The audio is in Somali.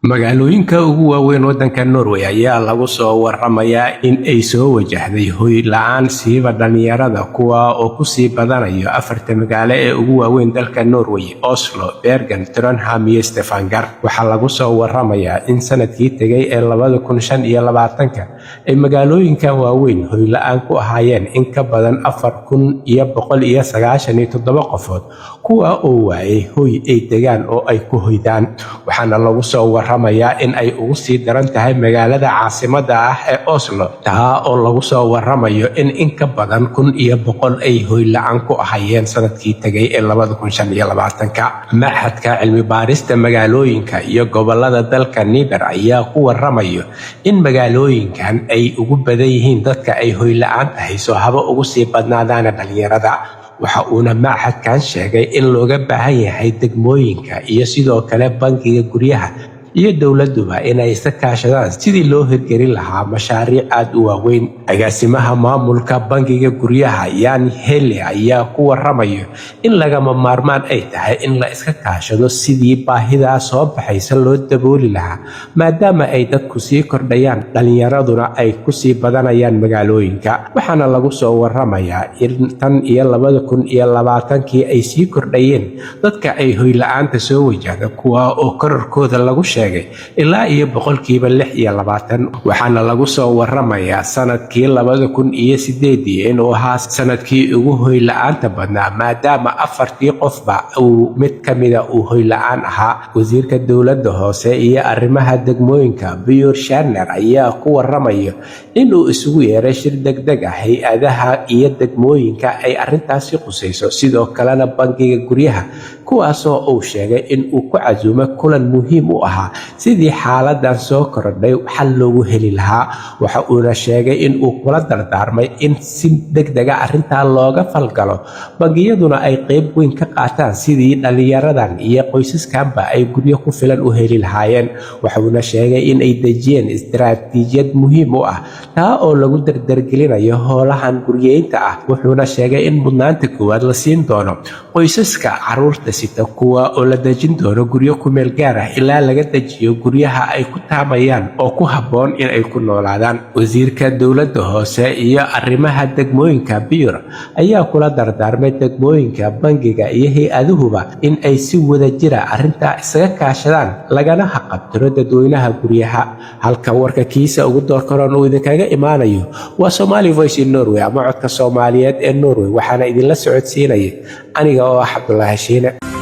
magaalooyinka ugu waaweyn waddanka Norway ayaa lagu soo waramayaa in ay soo wajahday hoy la'aan siiba dhalinyarada kuwa oo ku sii badanayo afarta magaalo ee ugu waaweyn dalka Norway: Oslo, Bergen, Trondheim iyo Stavanger. Waxaa lagu soo waramayaa in sanadkii tagay ee 2025 ay magaalooyinka waaweyn hoy la'aan ku ahaayeen in ka badan 4,197 qofood, kuwa oo waayay hoy ay degaan oo ay ku hoydaan. Waxaana lagu soo waramayaa in ay ugu sii daran tahay magaalada caasimadda ah ee Oslo, taa oo lagu soo waramayo in ka badan 1,100 ay hoy la'aan ku ahaayeen sanadkii tagay ee 2025. Maxadka cilmi baarista magaalooyinka iyo gobollada dalka Niger ayaa ku waramayo in magaalooyinkan ay ugu badan yihiin dadka ay hoy la'aan hayso haba ugu sii badnaadaan dhalinyarada. Waxa uuna maxadkan sheegay in looga baahan yahay degmooyinka iyo sidoo kale bangiga guryaha iyo dawladuba inay iska kaashadaan sidii loo hirgelin lahaa mashaariic aad u waaweyn. Agaasimaha maamulka bangiga guryaha Jan Hele ayaa ku waramayo in lagama maarmaan ay tahay in la iska kaashado sidii baahida soo baxaysa loo dabooli lahaa, maadaama ay dadku sii kordhayaan dhalinyaraduna ay ku sii badanayaan magaalooyinka. Waxaana lagu soo waramayaa in tan iyo 2020 ay sii kordhayeen dadka ay hoy la'aanta soo wajahda, kuwa oo kororkooda lagu ilaa iyo 26%. Waxaana lagu soo waramayaa sanadkii 2008 inuu ahaa sanadkii ugu hoy la'aanta badnaa, maadaama 4 qofba uu mid ka mida uu hoy la'aan ahaa. Wasiirka dowladda hoose iyo arrimaha degmooyinka Bjørn Skjæran ayaa ku waramayo inuu isugu yeeray shir degdeg ah hay-adaha iyo degmooyinka ay arrintaasi qusayso, sidoo kalena bangiga guryaha, kuwaasoo uu sheegay in uu ku casuumay kulan muhiim u ahaa sidii xaaladan soo kordhay xal loogu heli lahaa. Waxa uuna sheegay in uu kula dardaarmay in si degdeg ah arrintan looga falgalo, bangiyaduna ay qayb weyn ka qaataan sidii dhalinyaradan iyo qoysaskanba ay guryo ku filan u heli lahaayeen. Waxa uuna sheegay in ay dejiyeen istiraatiijiyad muhiim u ah taa oo lagu dardargelinayo howlahan guryeynta ah. Wuxuuna sheegay in mudnaanta koowaad la siin doono qoysaska carruurta sita, kuwa oo la dejin doono guryo ku meel gaar ah ilaa laga dejiyo guryaha ay ku taamayaan oo ku habboon in ay ku noolaadaan. Wasiirka dowladda hoose iyo arrimaha degmooyinka Bjørn ayaa kula dardaarmay degmooyinka, bangiga iyo hay-aduhuba in ay si wadajira arrintaa isaga kaashadaan, lagana haqabtiro dadweynaha guryaha. Halka warka kiisa ugu doorkaroon uu idinkaga imaanayo waa Somali Voice in Norway ama codka Soomaaliyeed ee Norway, waxaana idinla socodsiinaya aniga oo ah Cabdullaahi Shiine.